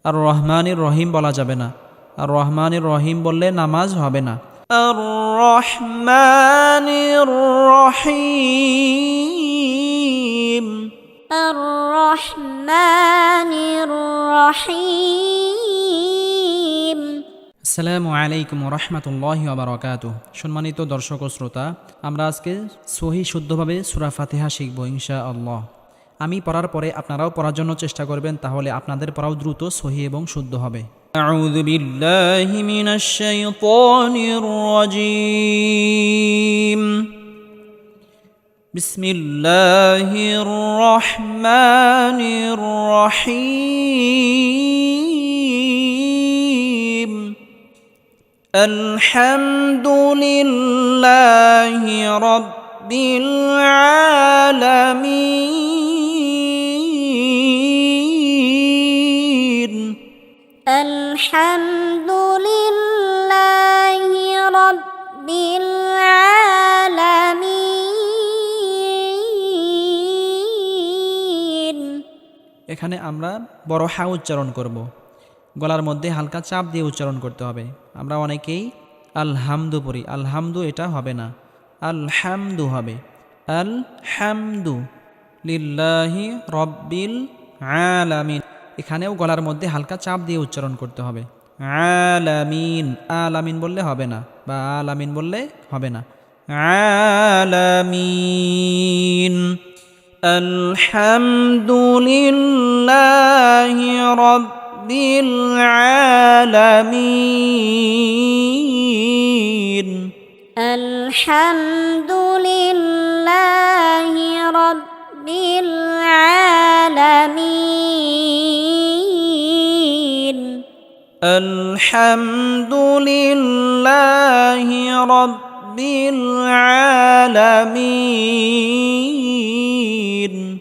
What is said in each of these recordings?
আর রহমানির রহিম বলা যাবে না। আর রহমানির রহিম বললে নামাজ হবে না। আর রহমানির রহিম। الرحمن الرحيم আসসালামু আলাইকুম রহমতুল্লাহি ওয়া বারাকাতুহু। সম্মানিত দর্শক ও শ্রোতা, আমরা আজকে সহি শুদ্ধভাবে সূরা ফাতিহা শিখব ইনশাআল্লাহ। আমি পড়ার পরে আপনারাও পড়ার জন্য চেষ্টা করবেন, তাহলে আপনাদের পড়াও দ্রুত সহি এবং শুদ্ধ হবে। আউযু বিল্লাহি মিনাশ শাইতানির রাজীম। বিসমিল্লাহির রহমানির রহিম। আলহামদুলিল্লাহি রাব্বিল আলামিন। الحمد لله رب العالمين। এখানে আমরা বড় হা উচ্চারণ করব। গলার মধ্যে হালকা চাপ দিয়ে উচ্চারণ করতে হবে। আমরা অনেকেই আলহামদু পড়ি, আলহামদু এটা হবে না, আলহামদু হবে। আলহামদু লিল্লাহি রব্বিল আলামিন। এখানেও গলার মধ্যে হালকা চাপ দিয়ে উচ্চারণ করতে হবে। আলামিন, আলামিন বললে হবে না, বা আলামিন বললে হবে না। আলামিন। আলহামদুলিল্লাহি রাব্বিল আলামিন। الحمد لله رب العالمين. আলহামদুলিল্লাহি রাব্বিল আলামিন।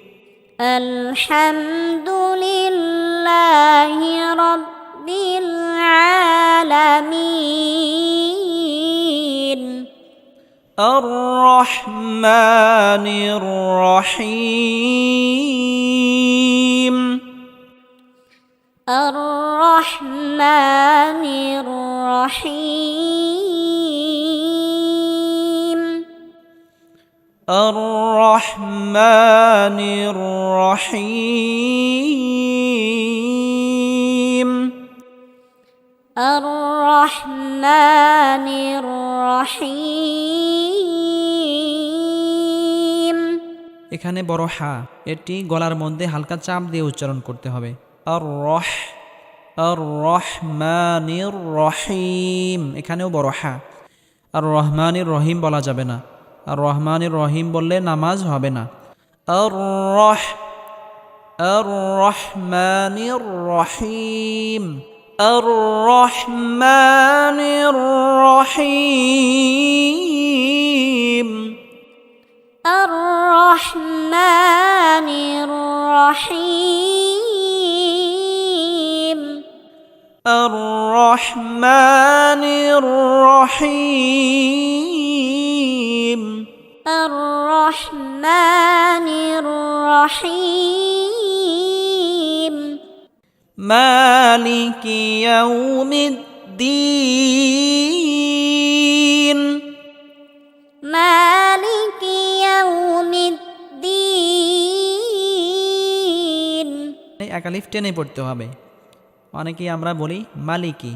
الحمد لله رب العالمين. الرحمن الرحيم. الرحمن الرحيم. الرحمن الرحيم. الرحمن الرحيم. এখানে বড় হা, এটি গলার মধ্যে হালকা চাপ দিয়ে উচ্চারণ করতে হবে। আর রহমানির রহিম। এখানেও বড় হা। আর রহমানির রহিম বলা যাবে না। আর রহমানির রহিম বললে নামাজ হবে না। আর রহমানির রহিম। আর রহমানির রহিম। الرحمن الرحيم. الرحمن الرحيم. الرحمن الرحيم. مالك يوم الدين. مالك يوم الدين. একালিফ টেনে পড়তে হবে। অনেকেই আমরা বলি মালিকি,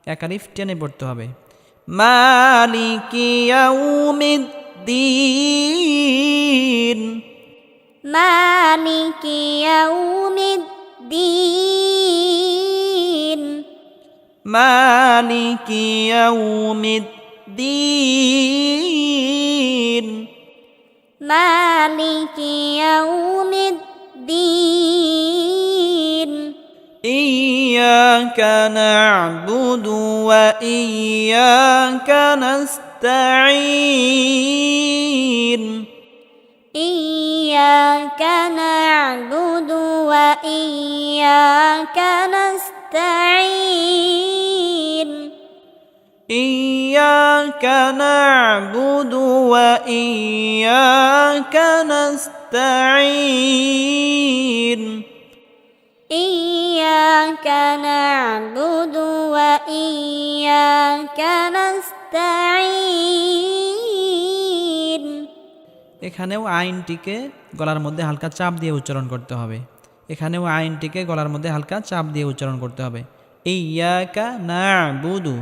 একালিফ টেনে পড়তে হবে। মালিকি ইয়াউমিদ্দিন। مالك يوم الدين. মালিকি ইয়াউমিদ্দিন। مالك يوم الدين. إياك نعبد وإياك نستعين. إياك نعبد وإياك نستعين. إياك نعبد وإياك نستعين. إياك نعبد وإياك نستعين এখানেও আইনটিকে গলার মধ্যে হালকা চাপ দিয়ে উচ্চারণ করতে হবে। এখানেও আইনটিকে গলার মধ্যে হালকা চাপ দিয়ে উচ্চারণ করতে হবে। ইয়াকা না'বুদু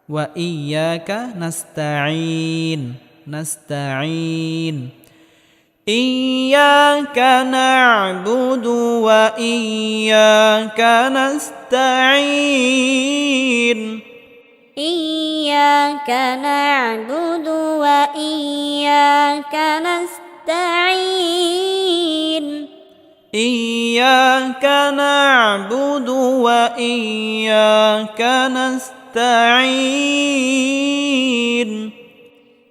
ওয়া ইয়াকা নাস্তাঈন নাস্তাঈন ইয়াকা না'বুদু ওয়া ইয়াকা নাস্তাঈন إياك نعبد وإياك نستعين إياك نعبد وإياك نستعين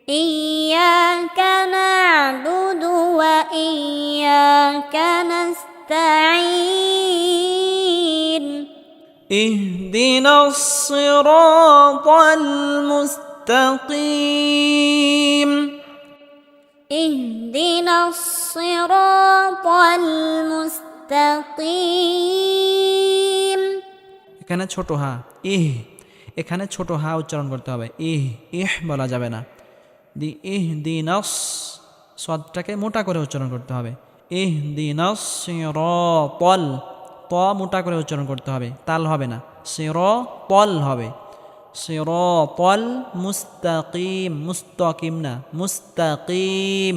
إياك نعبد وإياك نستعين اهدنا الصراط المستقيم اهدنا الصراط المستقيم এখানে ছোট হা এখানে ছোট হা উচ্চারণ করতে হবে। বলা যাবে না। ইহদিনাস সদটাকে মোটা করে উচ্চারণ করতে হবে। ইহদিনাস সিরাতাল ত মোটা করে উচ্চারণ করতে হবে, তাল হবে না, সিরাতাল হবে। সিরাতাল মুস্তাকিম, মুস্তাকিম না, মুস্তাকিম।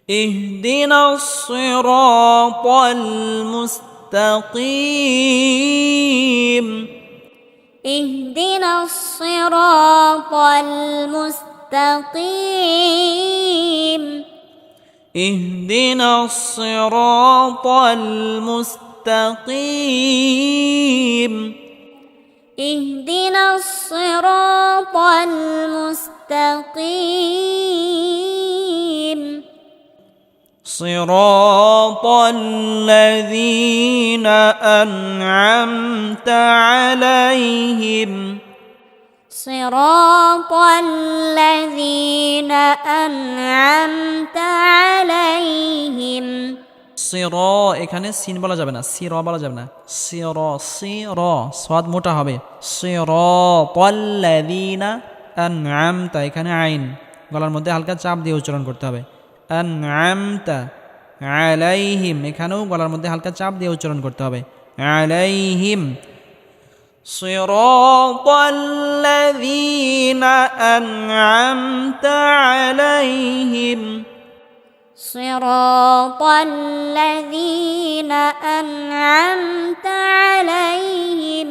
ইহদিনাস সিরাতাল মুস্তাকিম اهدنا الصراط المستقيم اهدنا الصراط المستقيم اهدنا الصراط المستقيم صراط الذين أنعمت عليهم صراط الذين أنعمت عليهم এখানে সিন বলা যাবে না, বলা যাবে না। সাদ মোটা হবে। সিরাতাল্লাযীনা আনআমতা, এখানে আইন গলার মধ্যে হালকা চাপ দিয়ে উচ্চারণ করতে হবে। আনআমতা আলাইহিম, এখানেও গলার মধ্যে হালকা চাপ দিয়ে উচ্চারণ করতে হবে। আলাইহিম সিরাতাল্লাযীনা আনআমতা আলাইহিম صراط الذين أنعمت عليهم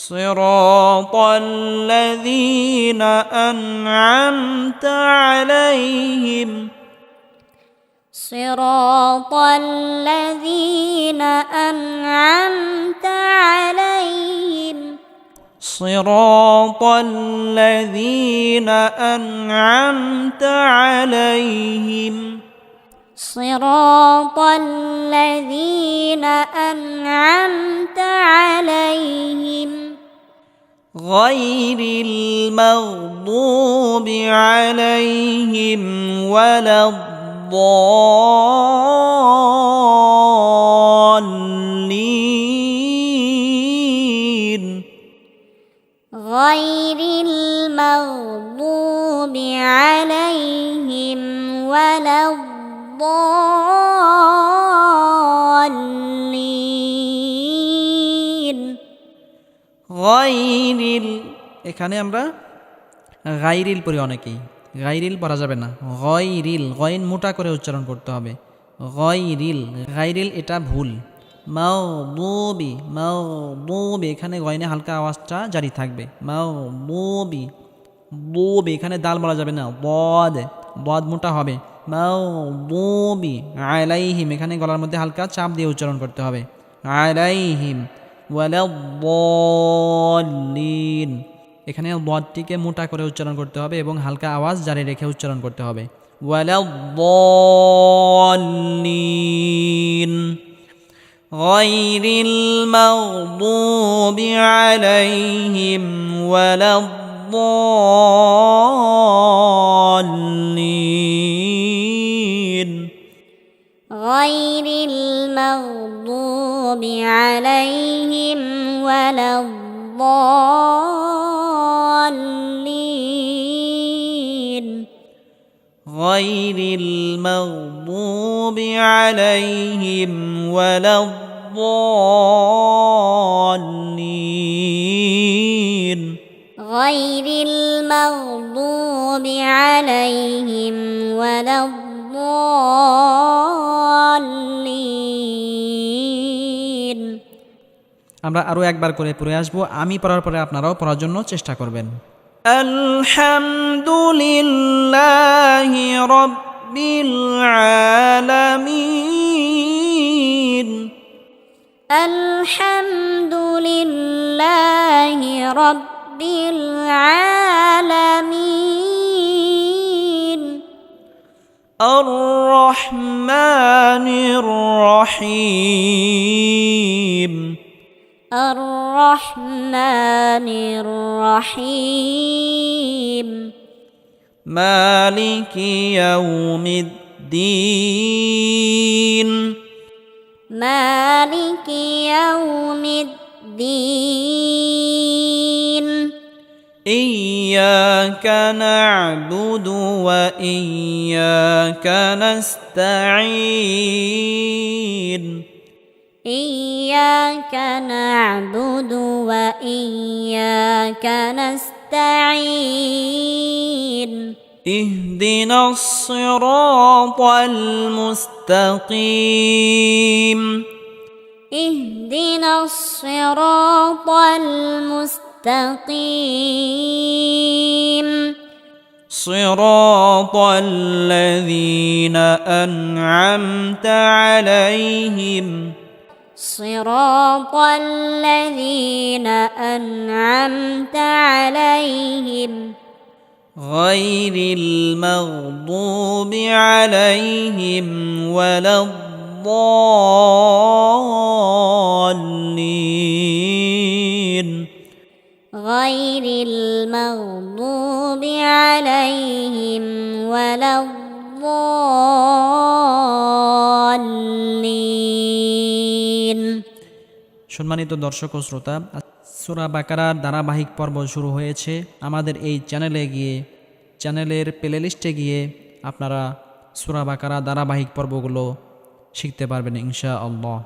صراط الذين أنعمت عليهم صراط الذين أنعمت عليهم صراط الذين أنعمت عليهم صراط الذين أنعمت عليهم غير المغضوب عليهم ولا الضالين غير المغضوب عليهم ولا الضالين গায়রিল, এখানে আমরা গায়রিল পড়ি অনেকেই, গায়রিল পড়া যাবে না। গায়রিল, গয়ন মোটা করে উচ্চারণ করতে হবে। গায়রিল এটা ভুল। মাগদুবি, এখানে গয়নে হালকা আওয়াজটা জারি থাকবে। মাগদুবি, এখানে দাল বলা যাবে না, বদ মোটা হবে। মাগদুবি আলাইহিম, এখানে গলার মধ্যে হালকা চাপ দিয়ে উচ্চারণ করতে হবে। আলাইহিম ওয়ালাদ-দাল্লিন, এখানে বদটিকে মোটা করে উচ্চারণ করতে হবে এবং হালকা আওয়াজ জারি রেখে উচ্চারণ করতে হবে। ওয়ালাদ-দাল্লিন গায়রিল মাগদুবি আলাইহিম ওয়ালাদ-দাল্লিন غير المغضوب عليهم ولا الضالين غير المغضوب عليهم ولا الضالين غير المغضوب عليهم ولا الضالين আমরা আরো একবার করে পড়ে আসবো আমি পড়ার পরে আপনারাও পড়ার জন্য চেষ্টা করবেন আলহামদুলিল্লাহি রাব্বিল আলামিন الحمد لله رب العالمين الرحمن الرحيم الرحمن الرحيم مالك يوم الدين مالك يوم الدين إياك نعبد وإياك نستعين إياك نعبد وإياك نستعين اهدنا الصراط المستقيم اهدنا الصراط المستقيم صراط الذين أنعمت عليهم صراط الذين أنعمت عليهم غير المغضوب عليهم ولا الضالين غير المغضوب عليهم ولا الضالين সম্মানিত দর্শক ও শ্রোতা সূরা বাকারার ধারাবাহিক পর্ব শুরু হয়েছে আমাদের এই চ্যানেলের প্লেলিস্টে গিয়ে আপনারা সূরা বাকারা ধারাবাহিক পর্বগুলো শিখতে পারবেন ইনশাআল্লাহ